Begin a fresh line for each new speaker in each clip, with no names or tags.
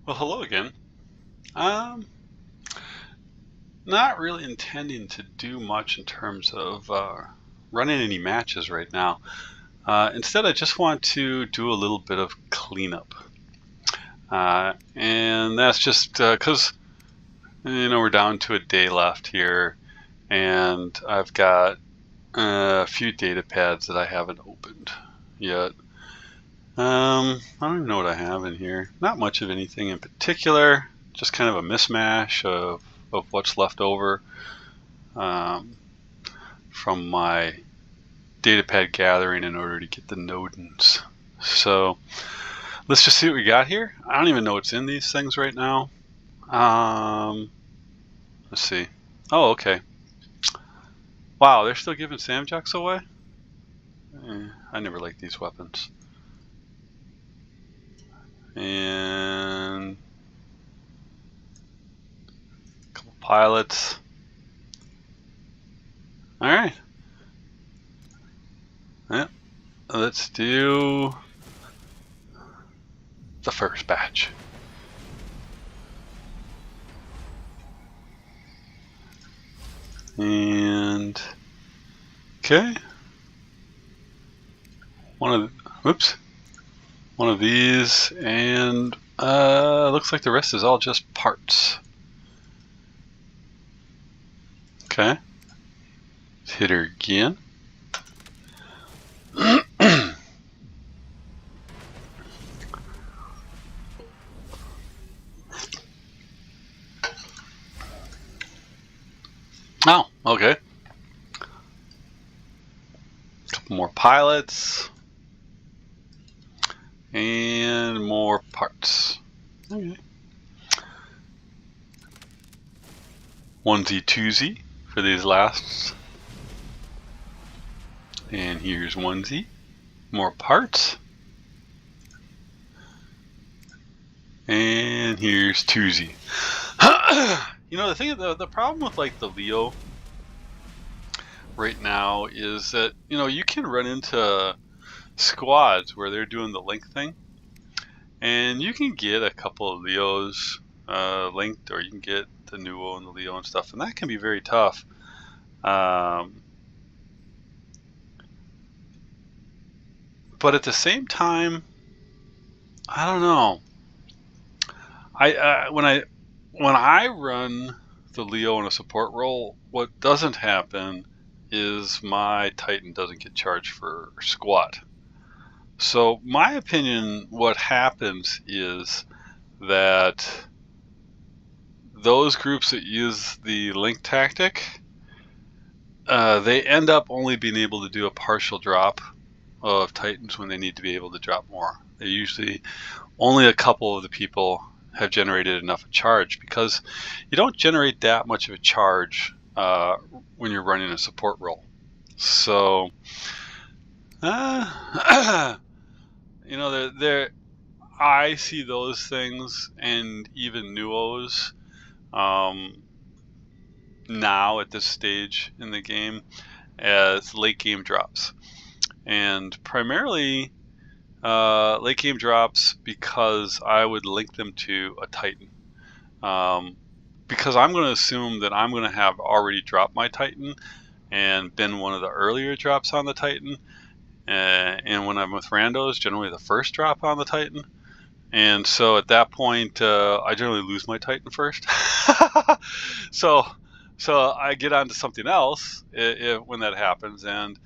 Well, hello again. Um, Not really intending to do much in terms of running any matches right now. Instead, I just want to do a little bit of cleanup. And that's just because, we're down to a day left here, and I've got a few data pads that I haven't opened yet. I don't even know what I have in here. Not much of anything in particular, just kind of a mishmash of what's left over um, from my datapad gathering in order to get the nodens. So let's just see what we got here. I don't even know what's in these things right now. Let's see. Oh, okay. Wow, they're still giving Samjux away? I never liked these weapons. And a couple pilots. Alright. Yep. Let's do the first batch. And okay. One of these, and looks like the rest is all just parts. Okay. Let's hit her again. Oh, okay. A couple more pilots. And more parts. Okay. Onesie twosie for these lasts. And here's onesie. More parts. And here's twosie. The problem with like the Leo right now is that, you can run into squads where they're doing the link thing, and you can get a couple of Leos linked, or you can get the Nuo and the Leo and stuff, and that can be very tough. But at the same time, I don't know. When I run the Leo in a support role, what doesn't happen is my Titan doesn't get charged for squat. So my opinion, what happens is that those groups that use the link tactic, they end up only being able to do a partial drop of Titans when they need to be able to drop more. They usually, only a couple of the people have generated enough charge, because you don't generate that much of a charge when you're running a support role. So I see those things, and even Nuos now at this stage in the game as late game drops, and primarily late game drops because I would link them to a Titan, because I'm going to assume that I'm going to have already dropped my Titan and been one of the earlier drops on the Titan. And when I'm with randos, generally the first drop on the Titan. And so at that point, I generally lose my Titan first. So I get onto something else when that happens. And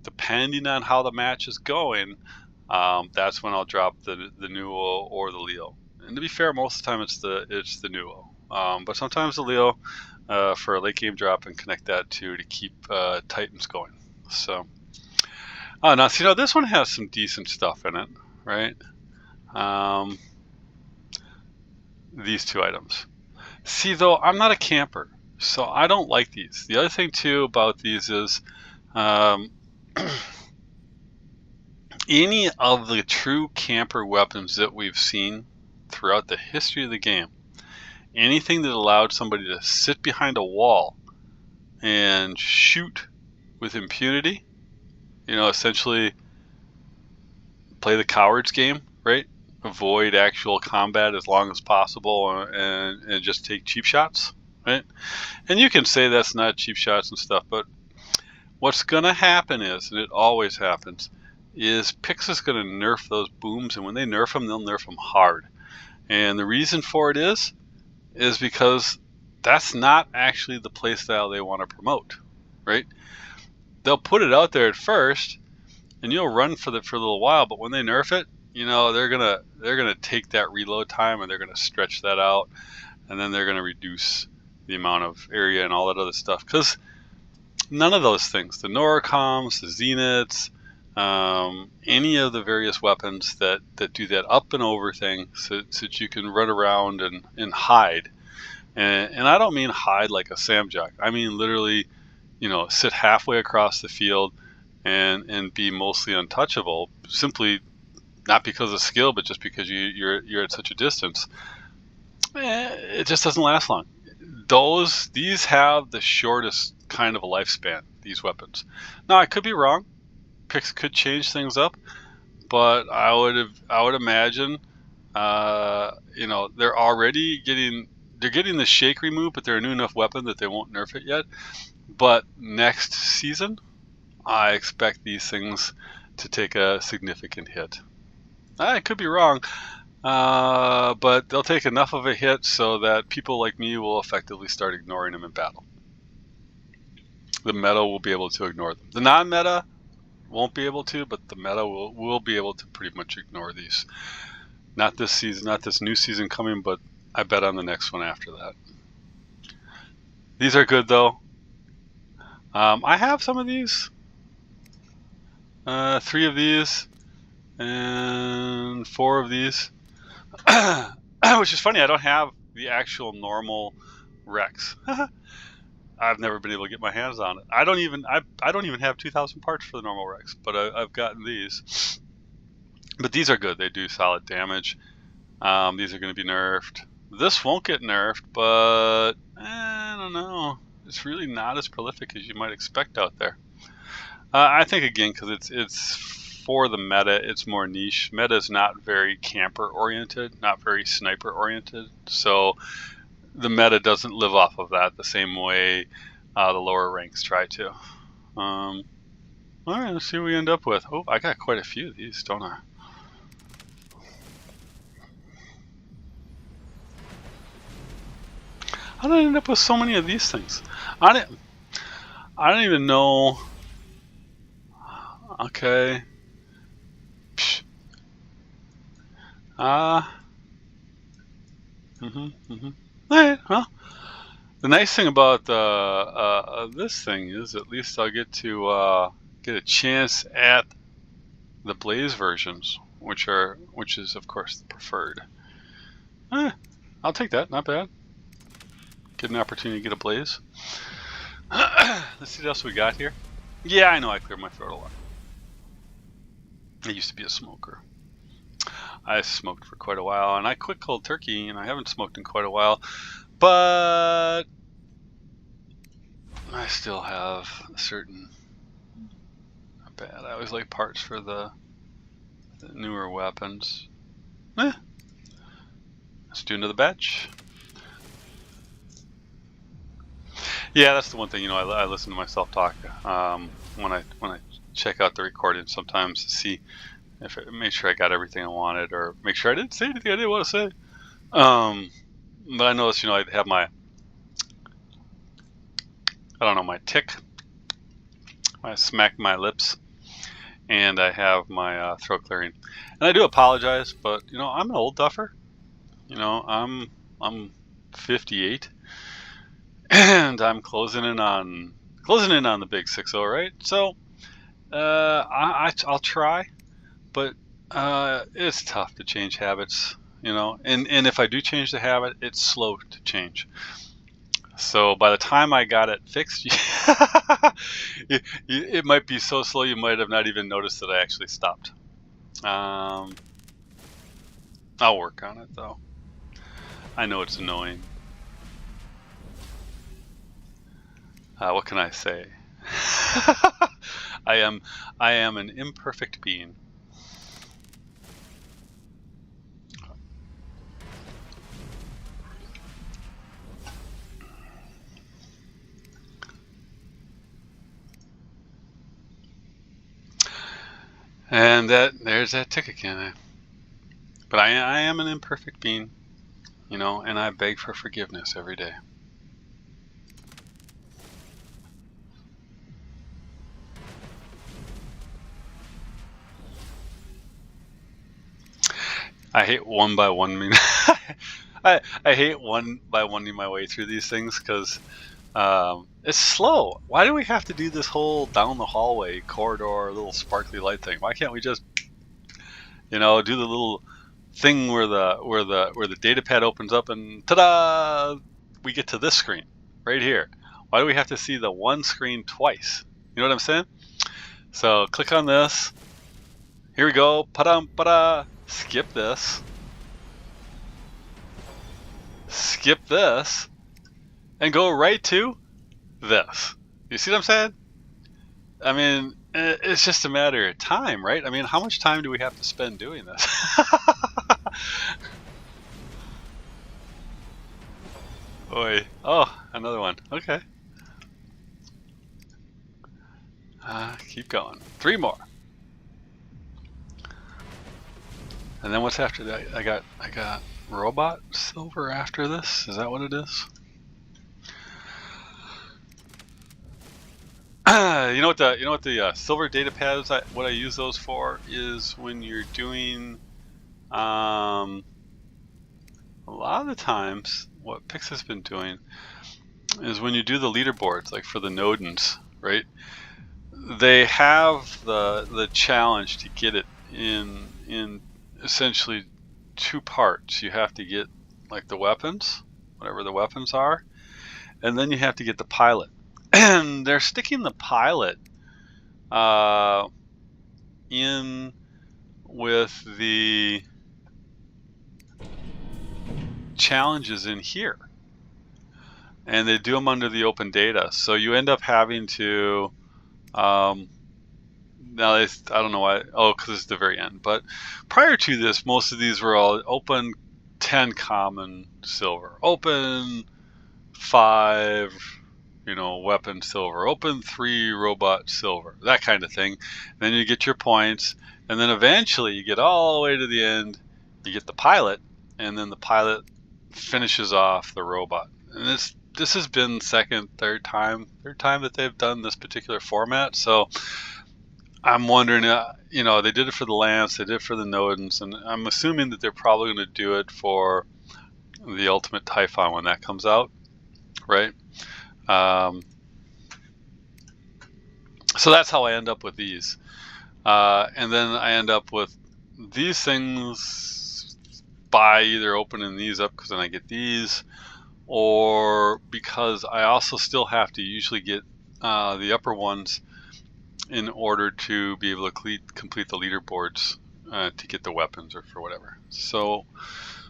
depending on how the match is going, that's when I'll drop the Nuo or the Leo. And to be fair, most of the time it's the Nuo. But sometimes the Leo for a late game drop, and connect that to keep Titans going. So. Now, see, this one has some decent stuff in it, right? These two items. See, though, I'm not a camper, so I don't like these. The other thing, too, about these is any of the true camper weapons that we've seen throughout the history of the game, anything that allowed somebody to sit behind a wall and shoot with impunity, essentially play the cowards game, right? avoid actual combat as long as possible and just take cheap shots, right? And you can say that's not cheap shots and stuff, but what's going to happen is, and it always happens, is Pix is going to nerf those booms, and when they nerf them, they'll nerf them hard. And the reason for it is because that's not actually the playstyle they want to promote, right? They'll put it out there at first, and you'll run for a little while, but when they nerf it, you know, they're gonna take that reload time and they're gonna stretch that out, and then they're gonna reduce the amount of area and all that other stuff, because none of those things, the Norcoms, the Zeniths, any of the various weapons that do that up and over thing, so that you can run around and hide, and I don't mean hide like a Samjack. I mean literally, you know, sit halfway across the field and be mostly untouchable, simply not because of skill, but just because you're at such a distance. It just doesn't last long. These have the shortest kind of a lifespan, these weapons. Now I could be wrong. Pix could change things up, but I would imagine, you know, they're getting the shake removed, but they're a new enough weapon that they won't nerf it yet. But next season, I expect these things to take a significant hit. I could be wrong, but they'll take enough of a hit so that people like me will effectively start ignoring them in battle. The meta will be able to ignore them. The non-meta won't be able to, but the meta will be able to pretty much ignore these. Not this season, not this new season coming, but I bet on the next one after that. These are good though. I have some of these. 3 of these and 4 of these. Which is funny, I don't have the actual normal Rex. I've never been able to get my hands on it. I don't even have 2,000 parts for the normal Rex, but I've gotten these. But these are good. They do solid damage. These are going to be nerfed. This won't get nerfed, but I don't know. It's really not as prolific as you might expect out there. I think, again, because it's for the meta, it's more niche. Meta is not very camper oriented, not very sniper oriented, so the meta doesn't live off of that the same way the lower ranks try to. All right, let's see what we end up with. Oh, I got quite a few of these, don't I? How did I end up with so many of these things? I don't even know. Okay. Alright, well, the nice thing about this thing is at least I'll get to get a chance at the Blaze versions, which is of course the preferred. I'll take that, not bad. Get an opportunity to get a Blaze. Let's see what else we got here. Yeah, I know I cleared my throat a lot. I used to be a smoker. I smoked for quite a while, and I quit cold turkey, and I haven't smoked in quite a while, but I still have a certain, not bad. I always like parts for the newer weapons. Let's do another batch. Yeah, that's the one thing, you know, I listen to myself talk when I check out the recording sometimes to see if make sure I got everything I wanted, or make sure I didn't say anything I didn't want to say. But I noticed, you know, I have my, I don't know, my tick. I smack my lips, and I have my throat clearing. And I do apologize, but you know, I'm an old duffer. You know, I'm 58, and I'm closing in on the big 60, right? So I'll try. But it's tough to change habits, you know, and if I do change the habit, it's slow to change. So by the time I got it fixed, it might be so slow you might have not even noticed that I actually stopped. I'll work on it though. I know it's annoying. What can I say? I am an imperfect being. And there's that tick again. But I am an imperfect being, you know, and I beg for forgiveness every day. I hate one by one. I hate one by one my way through these things because it's slow. Why do we have to do this whole down the hallway corridor little sparkly light thing? Why can't we just, you know, do the little thing where the data pad opens up and ta-da, we get to this screen right here? Why do we have to see the one screen twice? You know what I'm saying? So click on this. Here we go. Pa-dum, pa-da. Skip this. Skip this. And go right to this. You see what I'm saying? I mean, it's just a matter of time, right? I mean, how much time do we have to spend doing this? Boy. Oh, another one. Okay. Keep going. 3 more. And then what's after that? I got robot silver after this. Is that what it is? You know what the silver data pads, what I use those for is when you're doing a lot of the times what Pix has been doing is when you do the leaderboards, like for the Nodens, right? They have the challenge to get it in essentially 2 parts. You have to get like the weapons, whatever the weapons are, and then you have to get the pilot. And they're sticking the pilot in with the challenges in here, and they do them under the open data. So you end up having to now I don't know why. Oh, because it's the very end. But prior to this, most of these were all open 10 common silver, open 5, you know, weapon silver, open 3 robot silver, that kind of thing. Then you get your points, and then eventually you get all the way to the end. You get the pilot, and then the pilot finishes off the robot. And this has been third time that they've done this particular format. So I'm wondering, you know, they did it for the Lance, they did it for the Nodens, and I'm assuming that they're probably going to do it for the Ultimate Typhon when that comes out, right? So that's how I end up with these. And then I end up with these things by either opening these up because then I get these, or because I also still have to usually get the upper ones in order to be able to complete the leaderboards to get the weapons or for whatever. So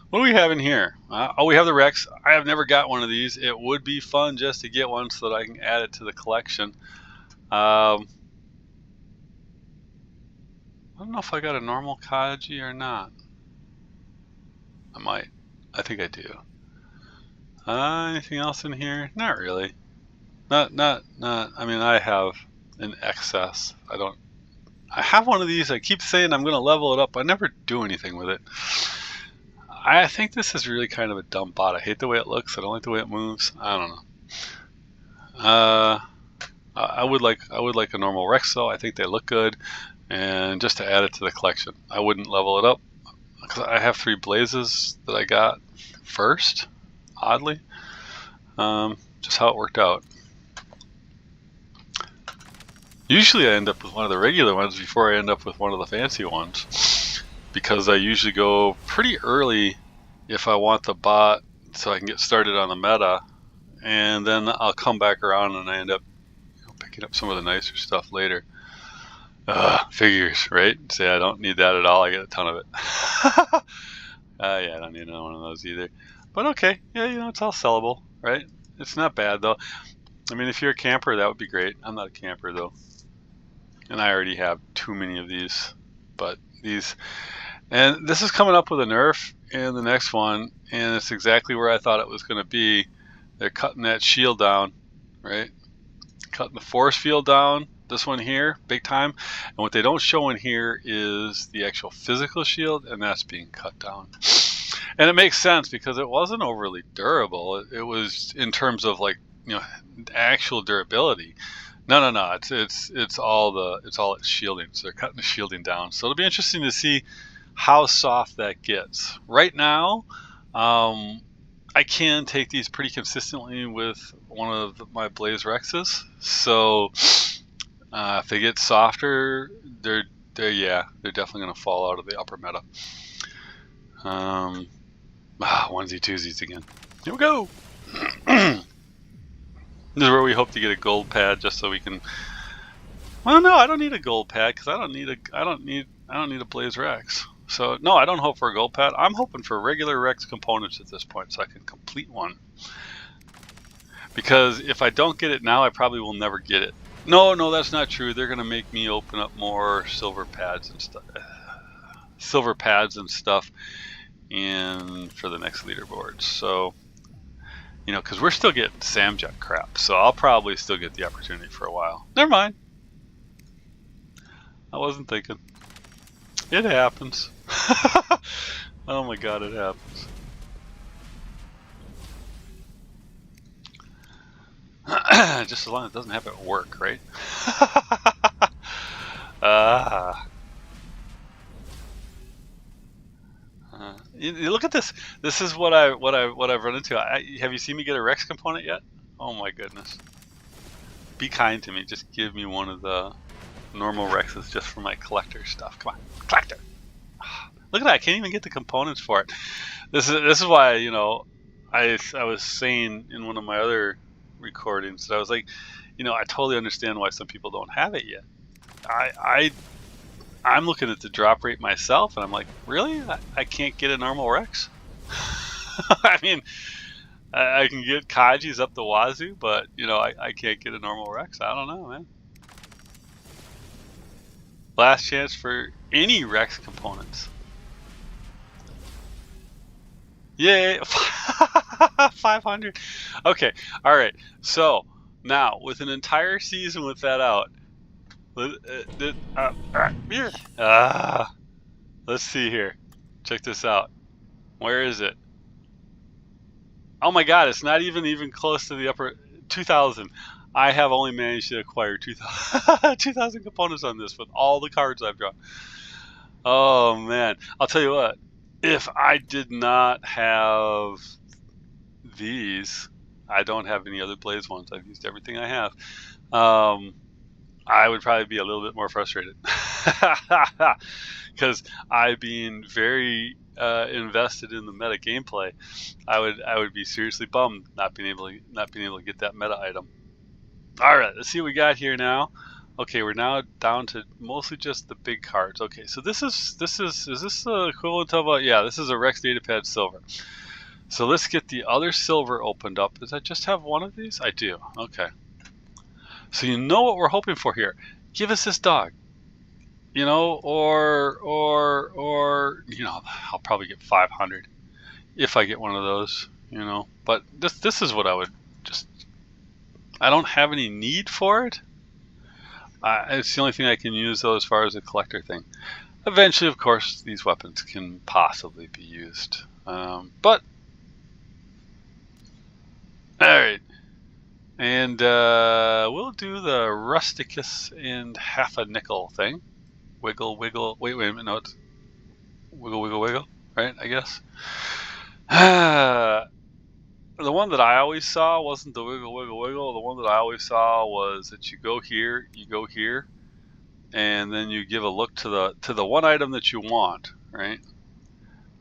what do we have in here? Oh, we have the Rex. I have never got one of these. It would be fun just to get one so that I can add it to the collection. I don't know if I got a normal Kaji or not. I might. I think I do. Anything else in here? Not really. Not. I mean, I have an excess. I have one of these. I keep saying I'm going to level it up. I never do anything with it. I think this is really kind of a dumb bot. I hate the way it looks. I don't like the way it moves. I don't know. I would like a normal Rex though. I think they look good, and just to add it to the collection. I wouldn't level it up because I have 3 Blazes that I got first. Oddly, just how it worked out. Usually I end up with one of the regular ones before I end up with one of the fancy ones, because I usually go pretty early if I want the bot so I can get started on the meta, and then I'll come back around and I end up, you know, picking up some of the nicer stuff later. Figures, right? Say I don't need that at all. I get a ton of it. Yeah, I don't need another one of those either. But okay, yeah, you know, it's all sellable, right? It's not bad though. I mean, if you're a camper, that would be great. I'm not a camper though, and I already have too many of these. But these, and this is coming up with a nerf in the next one, and it's exactly where I thought it was going to be. They're cutting that shield down, right? Cutting the force field down, This one here, big time. And what they don't show in here is the actual physical shield, and that's being cut down. And it makes sense because it wasn't overly durable. It was in terms of like, you know, actual durability. No. It's all its shielding. So they're cutting the shielding down. So it'll be interesting to see how soft that gets. Right now, I can take these pretty consistently with one of my Blaze Rexes. So if they get softer, they're definitely going to fall out of the upper meta. Onesie twosies again. Here we go. This is where we hope to get a gold pad just so we can. Well, no, I don't need a gold pad because I don't need a Blaze Rex. So no, I don't hope for a gold pad. I'm hoping for regular Rex components at this point so I can complete one. Because if I don't get it now, I probably will never get it. No, that's not true. They're gonna make me open up more silver pads and stuff. And for the next leaderboard. So, you know, because we're still getting Samjet crap, so I'll probably still get the opportunity for a while. Never mind. I wasn't thinking. It happens. Oh my god, it happens. Just as long as it doesn't happen at work, right? You look at this. This is what I've run into. Have you seen me get a Rex component yet? Oh my goodness. Be kind to me. Just give me one of the normal Rexes just for my collector stuff. Come on, collector. Look at that. I can't even get the components for it. This is why, you know, I was saying in one of my other recordings that I was like, you know, I totally understand why some people don't have it yet. I'm looking at the drop rate myself, and I'm like, really? I can't get a normal Rex? I mean, I can get Kajis up the wazoo, but, you know, I can't get a normal Rex. I don't know, man. Last chance for any Rex components. Yay! 500. Okay, all right. So now, with an entire season with that out, let's see here. Check this out. Where is it? Oh my god, it's not even close to the upper 2,000. I have only managed to acquire 2,000 components on this with all the cards I've drawn. Oh man, I'll tell you what. If I did not have these, I don't have any other Blaze ones. I've used everything I have. I would probably be a little bit more frustrated because I being very invested in the meta gameplay, I would be seriously bummed not being able to get that meta item. All right, let's see what we got here now. Okay, we're now down to mostly just the big cards. Okay, so is this the equivalent of this is a Rex Datapad Silver. So let's get the other silver opened up. Does I just have one of these? I do. Okay. So you know what we're hoping for here. Give us this dog. You know, or you know, I'll probably get 500 if I get one of those, you know. But this is what I would just, I don't have any need for it. It's the only thing I can use though as far as a collector thing. Eventually, of course, these weapons can possibly be used. But alright. And we'll do the rusticus and half a nickel thing. Wiggle, wiggle. Wait a minute. No, it's wiggle, wiggle, wiggle. Right, I guess. The one that I always saw wasn't the wiggle, wiggle, wiggle. The one that I always saw was that you go here, and then you give a look to the one item that you want, right?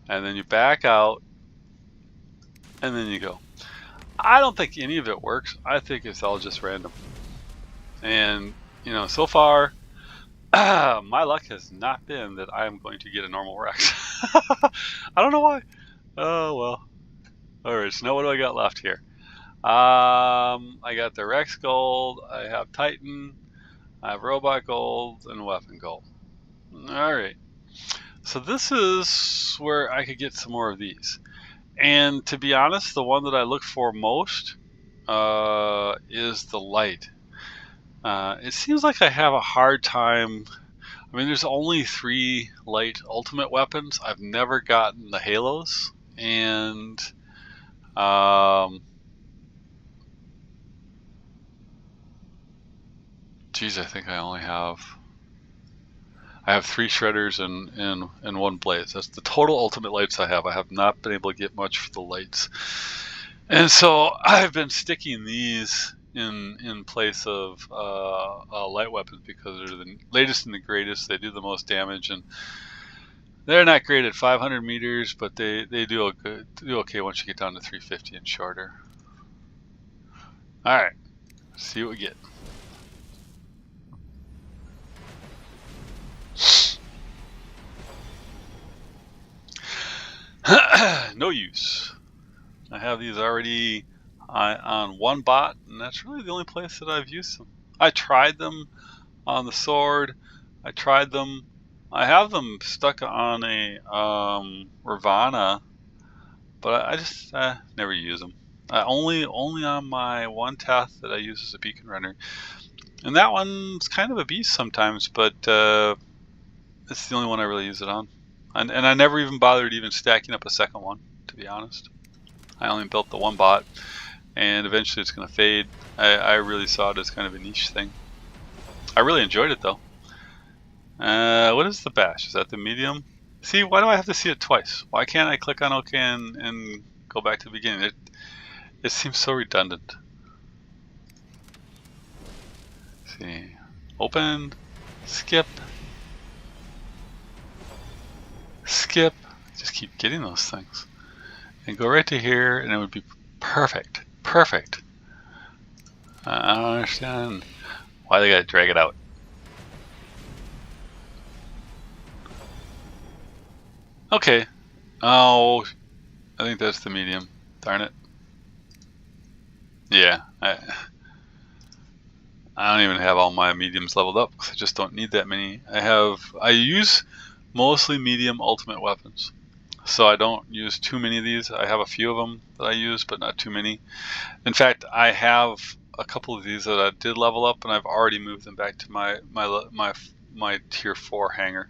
And then you back out, and then you go. I don't think any of it works. I think it's all just random. And, you know, so far, my luck has not been that I am going to get a normal Rex. I don't know why. Oh, well. Alright, so now what do I got left here? I got the Rex Gold, I have Titan, I have Robot Gold, and Weapon Gold. Alright. So this is where I could get some more of these. And to be honest, the one that I look for most is the light. It seems like I have a hard time. I mean, there's only 3 light ultimate weapons. I've never gotten the halos, and geez, I think I have 3 shredders and 1 blaze. That's the total ultimate lights I have. I have not been able to get much for the lights, and so I've been sticking these in place of light weapons because they're the latest and the greatest. They do the most damage, and they're not great at 500 meters, but they do okay once you get down to 350 and shorter. All right, see what we get. No use. I have these already on 1 bot, and that's really the only place that I've used them. I tried them on the sword. I have them stuck on a Ravana, but I just never use them. Only on my 1 Teth that I use as a beacon runner, and that one's kind of a beast sometimes, but it's the only one I really use it on. And I never even bothered even stacking up a second one, to be honest. I only built the 1 bot, and eventually it's going to fade. I really saw it as kind of a niche thing. I really enjoyed it though. What is the bash? Is that the medium? See, why do I have to see it twice? Why can't I click on OK and go back to the beginning? It seems so redundant. Let's see, open, skip. Just keep getting those things and go right to here, and it would be perfect. I don't understand why they gotta drag it out. Okay. Oh, I think that's the medium. Darn it. Yeah, I don't even have all my mediums leveled up because I just don't need that many. I use mostly medium ultimate weapons, so I don't use too many of these. I have a few of them that I use, but not too many. In fact, I have a couple of these that I did level up, and I've already moved them back to my tier 4 hangar.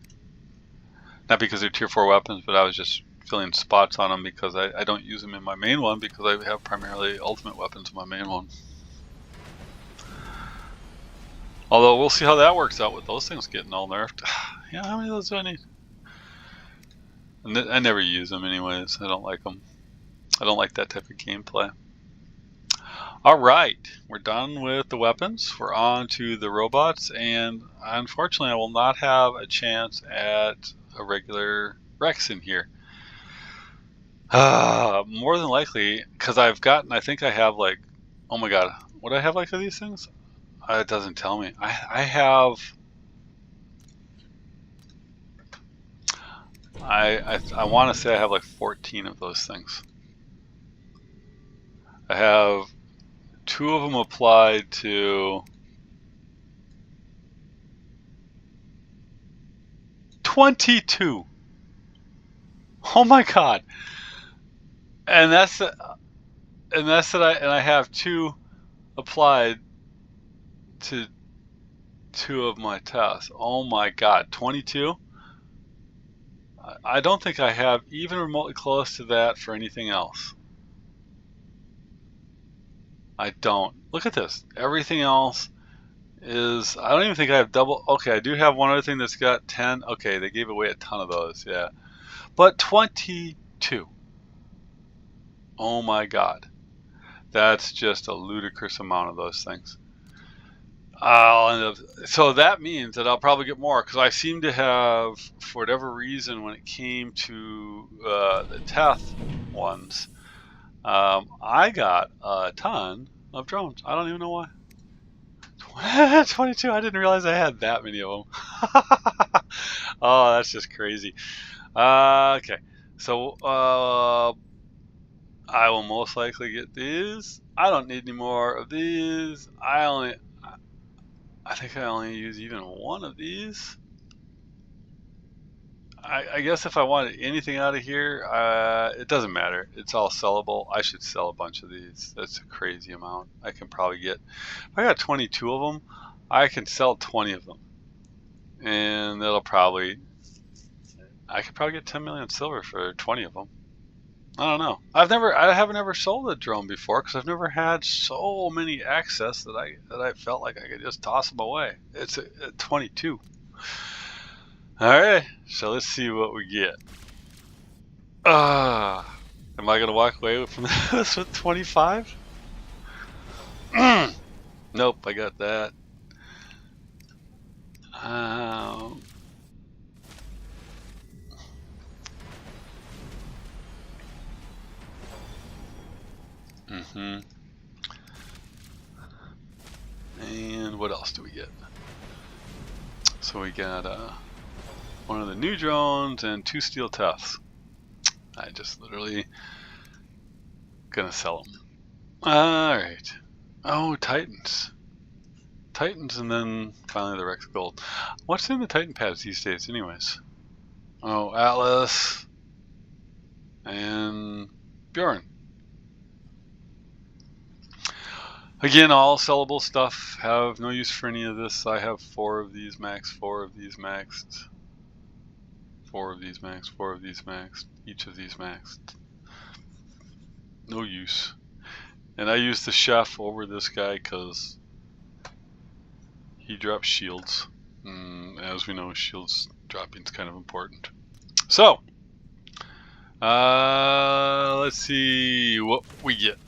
Not because they're tier 4 weapons, but I was just filling spots on them because I don't use them in my main one because I have primarily ultimate weapons in my main one. Although we'll see how that works out with those things getting all nerfed. Yeah, how many of those do I need? I never use them anyways. I don't like them. I don't like that type of gameplay. Alright, we're done with the weapons. We're on to the robots, and unfortunately I will not have a chance at a regular Rex in here. More than likely, because I think I have like, oh my god, what do I have like of these things? It doesn't tell me. I want to say I have like 14 of those things. I have 2 of them applied to 22. Oh my god. And I have 2 applied to 2 of my tests. Oh my god, 22? I don't think I have even remotely close to that for anything else. I don't. Look at this. Everything else is, I don't even think I have double. Okay, I do have one other thing that's got 10. Okay, they gave away a ton of those, yeah. But 22. Oh my god. That's just a ludicrous amount of those things. I'll end up, so that means that I'll probably get more, because I seem to have, for whatever reason, when it came to the Teth ones, I got a ton of drones. I don't even know why. 22, I didn't realize I had that many of them. Oh, that's just crazy. Okay, so I will most likely get these. I don't need any more of these. I think I only use even 1 of these. I guess if I wanted anything out of here, it doesn't matter. It's all sellable. I should sell a bunch of these. That's a crazy amount. I can probably get, if I got 22 of them, I can sell 20 of them, and that'll probably, I could probably get 10 million silver for 20 of them. I don't know. I haven't ever sold a drone before because I've never had so many access that I felt like I could just toss them away. It's at 22. All right, so let's see what we get. Am I gonna walk away from this with 25? Nope, I got that. And what else do we get? So we got one of the new drones and 2 steel tufts. I just literally gonna sell them. All right. Oh, Titans. Titans, and then finally the Rex Gold. What's in the Titan pads these days, anyways? Oh, Atlas and Bjorn. Again, all sellable stuff. Have no use for any of this. I have 4 of these maxed, 4 of these maxed, 4 of these maxed, 4 of these maxed, each of these maxed. No use. And I use the chef over this guy because he drops shields. As we know, shields dropping is kind of important. So, let's see what we get.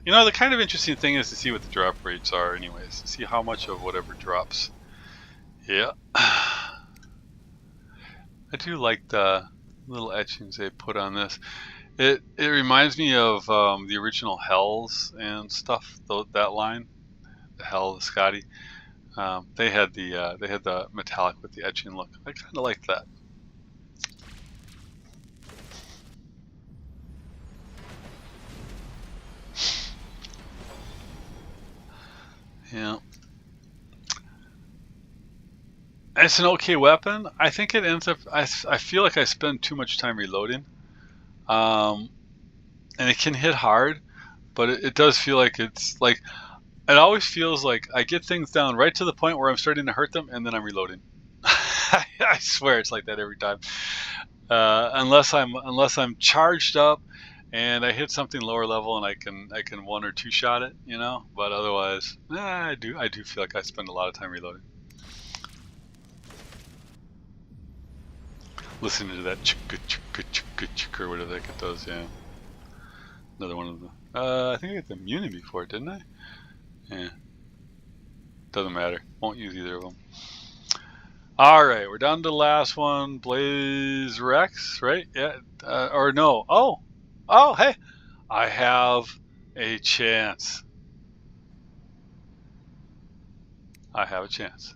You know, the kind of interesting thing is to see what the drop rates are anyways, to see how much of whatever drops. Yeah. I do like the little etchings they put on this. It reminds me of the original Hells and stuff, that line. The Hell, the Scotty. They had the metallic with the etching look. I kind of like that. Yeah. It's an okay weapon. I think it ends up, I feel like I spend too much time reloading. And it can hit hard, but it does feel like it's like, it always feels like I get things down right to the point where I'm starting to hurt them and then I'm reloading. I swear it's like that every time. Unless I'm charged up and I hit something lower level and I can 1 or 2 shot it, you know. But otherwise, I do feel like I spend a lot of time reloading. Listening to that chicka chicka chicka chicka or whatever that it does, yeah. Another one of them. I think I got the Muni before, didn't I? Yeah. Doesn't matter. Won't use either of them. All right, we're down to the last one. Blaze Rex, right? Yeah. Or no. Oh, hey. I have a chance. I have a chance.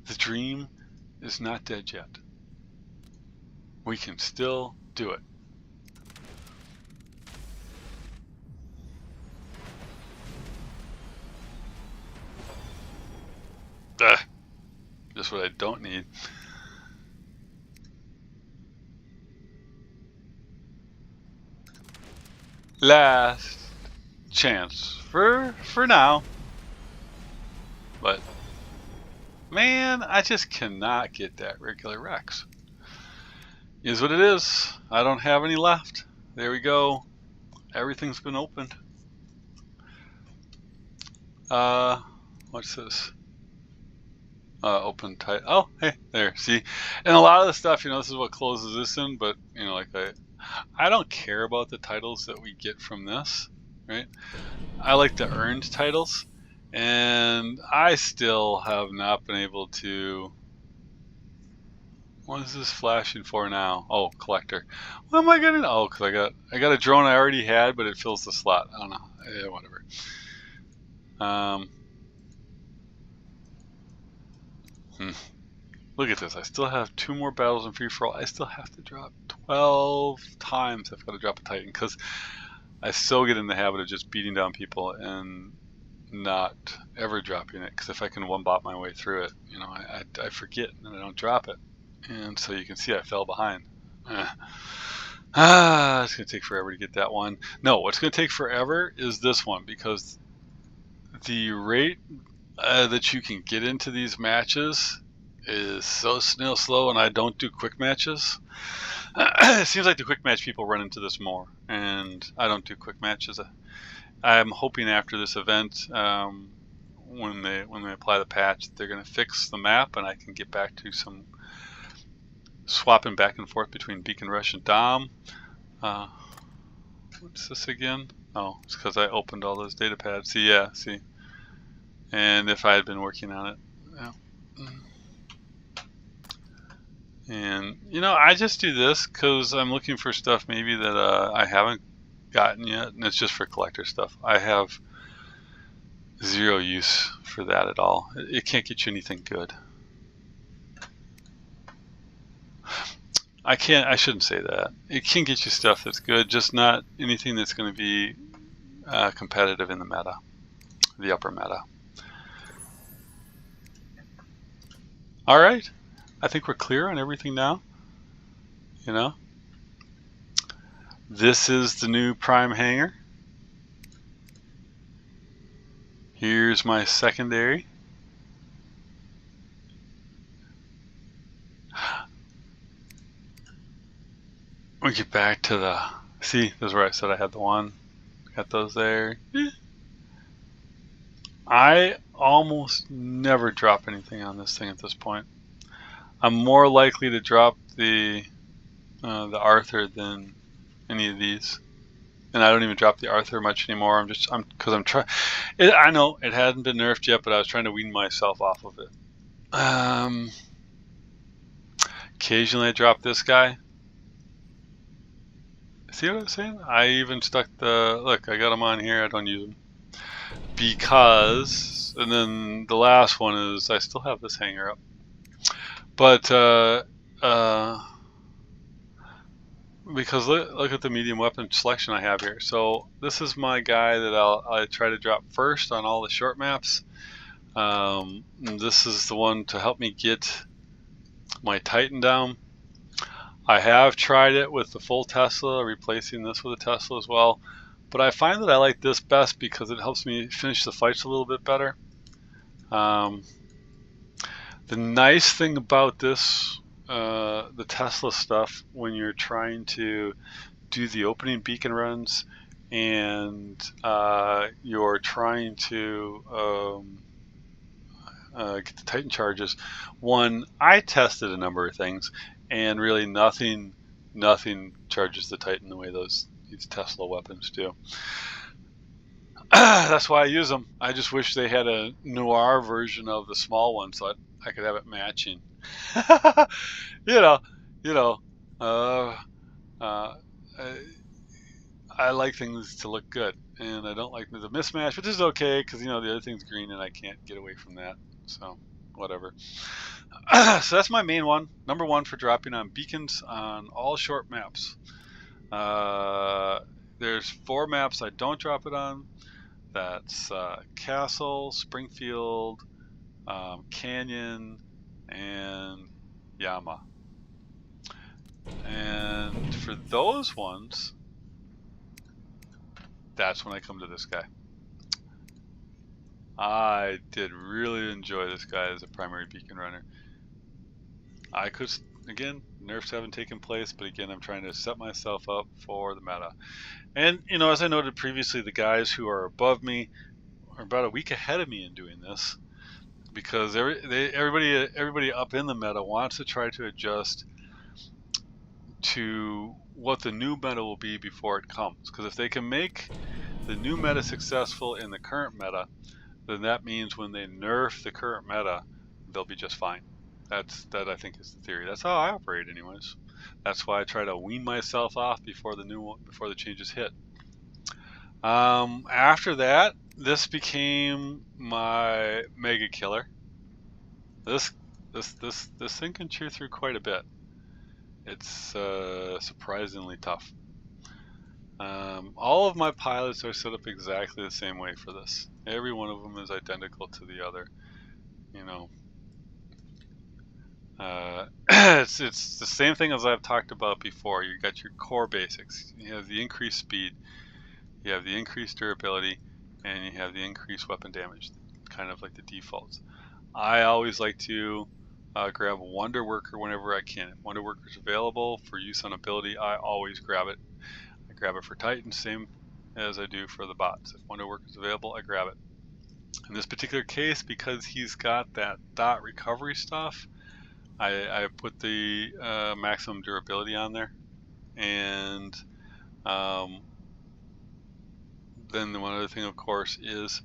The dream is not dead yet. We can still do it. Just what I don't need. Last chance for now. But man, I just cannot get that regular Rex. Is what it is. I don't have any left. There we go. Everything's been opened. What's this? Open tight. Oh, hey, there. See, and a lot of the stuff, you know, this is what closes this in. But you know, like I don't care about the titles that we get from this, right? I like the earned titles, and I still have not been able to. What is this flashing for now? Oh, collector. What am I getting? Oh, because I got a drone I already had, but it fills the slot. I don't know. Whatever. Look at this. I still have 2 more battles in free for all. I still have to drop 12 times. I've got to drop a Titan because I still get in the habit of just beating down people and not ever dropping it. Because if I can one-bot my way through it, you know, I forget and I don't drop it. And so you can see I fell behind. It's going to take forever to get that one. No, what's going to take forever is this one, because the rate that you can get into these matches is so snail slow, and I don't do quick matches. It seems like the quick match people run into this more, and I don't do quick matches. I'm hoping after this event, when they apply the patch, they're going to fix the map, and I can get back to some swapping back and forth between Beacon Rush and Dom. What's this again? Oh, it's because I opened all those data pads. See, yeah, see. And if I had been working on it, yeah. And you know, I just do this because I'm looking for stuff maybe that I haven't gotten yet, and it's just for collector stuff. I have zero use for that at all. It can't get you anything good. I shouldn't say that. It can get you stuff that's good, just not anything that's going to be competitive in the meta, the upper meta. All right, I think we're clear on everything now. You know, this is the new prime hanger. Here's my secondary. We get back to the, see, this is where I said I had the one. Got those there. I almost never drop anything on this thing at this point. I'm more likely to drop the Arthur than any of these, and I don't even drop the Arthur much anymore. Because I'm trying. I know it hadn't been nerfed yet, but I was trying to wean myself off of it. Occasionally I drop this guy. See what I'm saying? I even stuck the, look, I got them on here, I don't use them. Because, and then the last one is, I still have this hanger up. But, because look at the medium weapon selection I have here. So this is my guy that I try to drop first on all the short maps. This is the one to help me get my Titan down. I have tried it with the full Tesla, replacing this with a Tesla as well, but I find that I like this best because it helps me finish the fights a little bit better. The nice thing about this, the Tesla stuff, when you're trying to do the opening beacon runs and you're trying to get the Titan charges, one, I tested a number of things, and really nothing charges the Titan the way these Tesla weapons do. That's why I use them. I just wish they had a noir version of the small one so I could have it matching. I like things to look good, and I don't like the mismatch, which is okay because the other thing's green and I can't get away from that. So whatever. So that's my main one, number one for dropping on beacons on all short maps. There's 4 maps I don't drop it on. That's Castle, Springfield, Canyon, and Yama. And for those ones, that's when I come to this guy. I did really enjoy this guy as a primary beacon runner. I could, again, nerfs haven't taken place, but again, I'm trying to set myself up for the meta. And, as I noted previously, the guys who are above me are about a week ahead of me in doing this, because everybody up in the meta wants to try to adjust to what the new meta will be before it comes. Because if they can make the new meta successful in the current meta, then that means when they nerf the current meta, they'll be just fine. That I think is the theory. That's how I operate anyways. That's why I try to wean myself off before the changes hit. After that, this became my mega killer. This thing can chew through quite a bit. It's surprisingly tough. All of my pilots are set up exactly the same way for this. Every one of them is identical to the other. It's the same thing as I've talked about before. You got your core basics. You have the increased speed, you have the increased durability, and you have the increased weapon damage. kind of like the defaults. I always like to grab Wonder Worker whenever I can. If Wonder Worker is available for use on ability, I always grab it. I grab it for Titan, same as I do for the bots. If Wonder Worker is available, I grab it. In this particular case, because he's got that dot recovery stuff, I put the maximum durability on there. And then one other thing, of course, is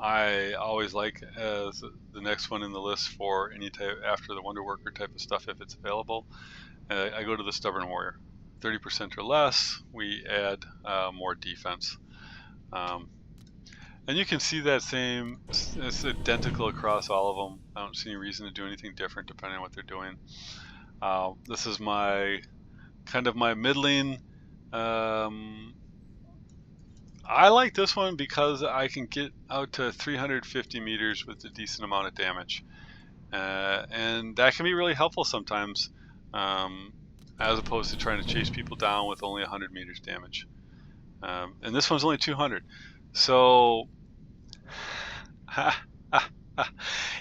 I always like as the next one in the list for any type after the Wonder Worker type of stuff, if it's available, I go to the Stubborn Warrior. 30% or less, we add more defense. And you can see that same, it's identical across all of them. I don't see any reason to do anything different depending on what they're doing. This is my kind of my middling. I like this one because I can get out to 350 meters with a decent amount of damage. And that can be really helpful sometimes, as opposed to trying to chase people down with only 100 meters damage. And this one's only 200. So,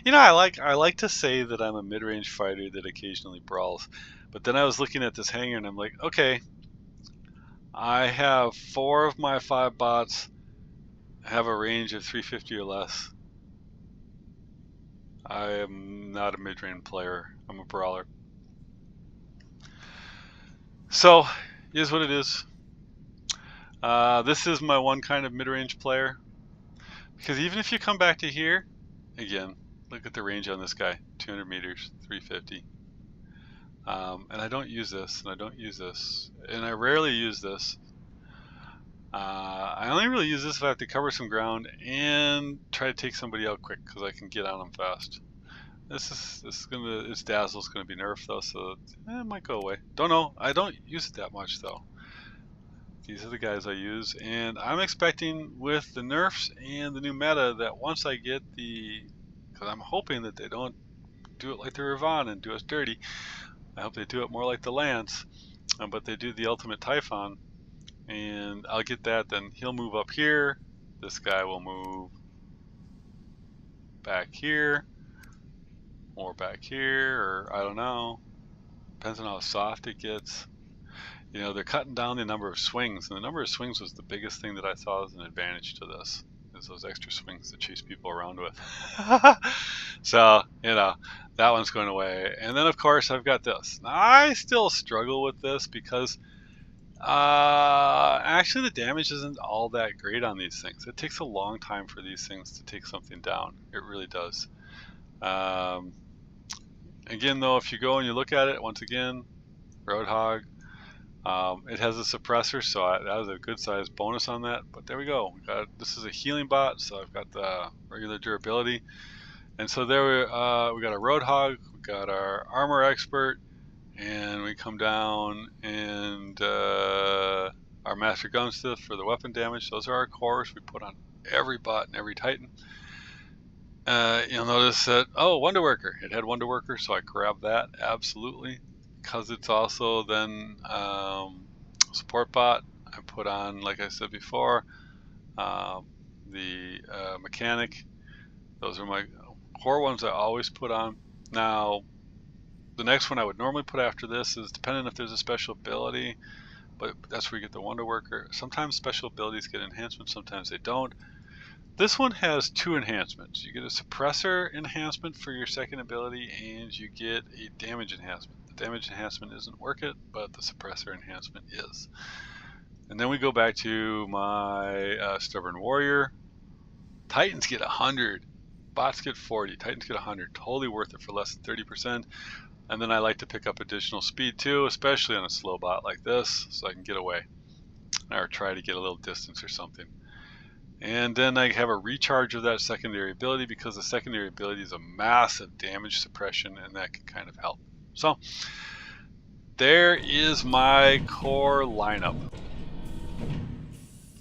you know, I like to say that I'm a mid-range fighter that occasionally brawls. But then I was looking at this hanger and I'm like, okay, I have 4 of my 5 bots have a range of 350 or less. I am not a mid-range player. I'm a brawler. So, it is what it is. This is my one kind of mid-range player. Because even if you come back to here, again, look at the range on this guy. 200 meters, 350. And I don't use this, and I don't use this, and I rarely use this. I only really use this if I have to cover some ground and try to take somebody out quick, because I can get on them fast. Its dazzle's gonna be nerfed though, so it might go away. Don't know. I don't use it that much though. These are the guys I use, and I'm expecting with the nerfs and the new meta that once I get because I'm hoping that they don't do it like the Ravon and do us dirty. I hope they do it more like the Lance, but they do the ultimate Typhon, and I'll get that. Then he'll move up here. This guy will move back here, or back here, or I don't know. Depends on how soft it gets. You know, they're cutting down the number of swings, and the number of swings was the biggest thing that I saw as an advantage to this, is those extra swings to chase people around with. So, you know, that one's going away. And then, of course, I've got this. Now, I still struggle with this because actually the damage isn't all that great on these things. It takes a long time for these things to take something down. It really does. Again, though, if you go and you look at it, once again, Roadhog, it has a suppressor, so that was a good size bonus on that. But there we go. This is a healing bot, so I've got the regular durability. And so there we got a Roadhog, we got our Armor Expert, and we come down and our Master Gunsmith for the weapon damage. Those are our cores we put on every bot and every Titan. You'll notice that, oh, Wonder Worker. It had Wonder Worker, so I grabbed that, absolutely. Because it's also then support bot, I put on, like I said before, the mechanic. Those are my core ones I always put on. Now, the next one I would normally put after this is depending if there's a special ability, but that's where you get the Wonder Worker. Sometimes special abilities get enhancements, sometimes they don't. This one has 2 enhancements. You get a suppressor enhancement for your second ability, and you get a damage enhancement. The damage enhancement isn't worth it, but the suppressor enhancement is. And then we go back to my Stubborn Warrior. Titans get 100. Bots get 40. Titans get 100. Totally worth it for less than 30%. And then I like to pick up additional speed too, especially on a slow bot like this, so I can get away. Or try to get a little distance or something. And then I have a recharge of that secondary ability, because the secondary ability is a massive damage suppression, and that can kind of help. So there is my core lineup.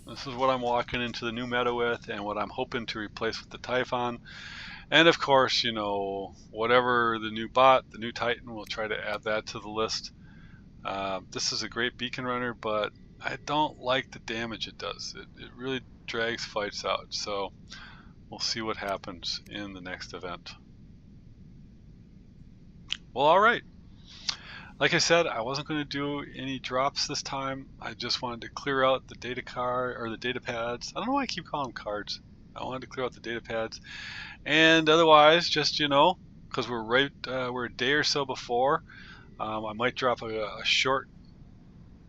This is what I'm walking into the new meta with, and what I'm hoping to replace with the Typhon. And of course, you know, whatever the new bot, the new Titan, we'll try to add that to the list. This is a great beacon runner, but I don't like the damage it does. It really drags fights out. So we'll see what happens in the next event. Well, all right. Like I said, I wasn't going to do any drops this time. I just wanted to clear out the data card or the data pads. I don't know why I keep calling them cards. I wanted to clear out the data pads, and otherwise, just because we're a day or so before, I might drop a short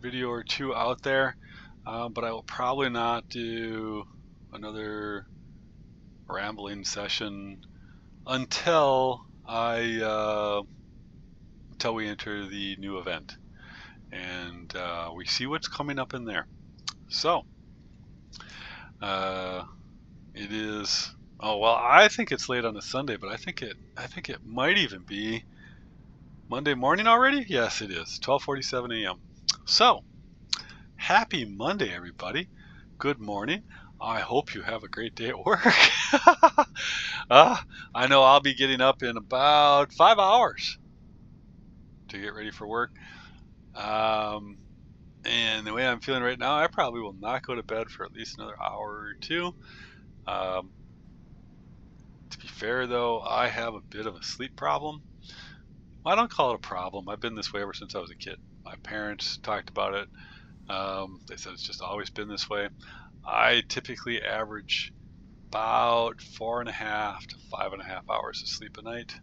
video or two out there, but I will probably not do another rambling session until we enter the new event and we see what's coming up in there. So it is, oh well, I think it's late on a Sunday, but I think it might even be Monday morning already. Yes, it is 12:47 a.m. So happy Monday, everybody. Good morning. I hope you have a great day at work. I know I'll be getting up in about 5 hours to get ready for work. And the way I'm feeling right now, I probably will not go to bed for at least another hour or two. To be fair, though, I have a bit of a sleep problem. Well, I don't call it a problem. I've been this way ever since I was a kid. My parents talked about it. They said it's just always been this way. I typically average about 4.5 to 5.5 hours of sleep a night.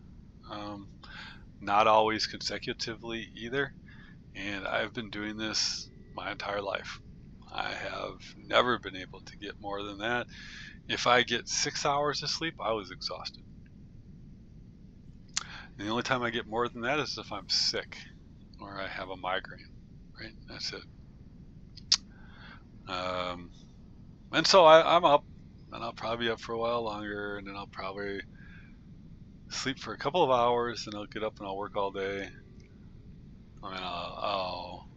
Not always consecutively either. And I've been doing this my entire life. I have never been able to get more than that. If I get 6 hours of sleep, I was exhausted. And the only time I get more than that is if I'm sick or I have a migraine, right? That's it. And so I'm up, and I'll probably be up for a while longer, and then I'll probably sleep for a couple of hours, and I'll get up and I'll work all day. I mean, I'll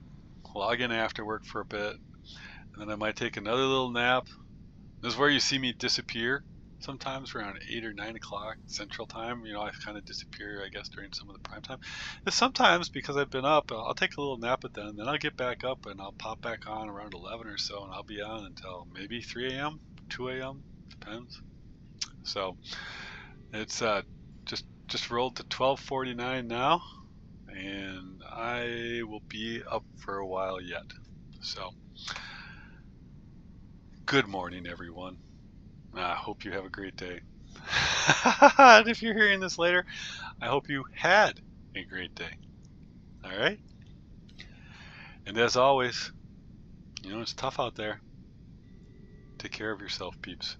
log in after work for a bit, and then I might take another little nap. This is where you see me disappear sometimes around 8 or 9 o'clock Central Time. I kind of disappear, I guess, during some of the prime time. And sometimes, because I've been up, I'll take a little nap at then, and then I'll get back up and I'll pop back on around 11 or so, and I'll be on until maybe 3 a.m., 2 a.m., depends. So it's just rolled to 12:49 now, and I will be up for a while yet. So good morning, everyone. I hope you have a great day. And if you're hearing this later, I hope you had a great day. All right? And as always, it's tough out there. Take care of yourself, peeps.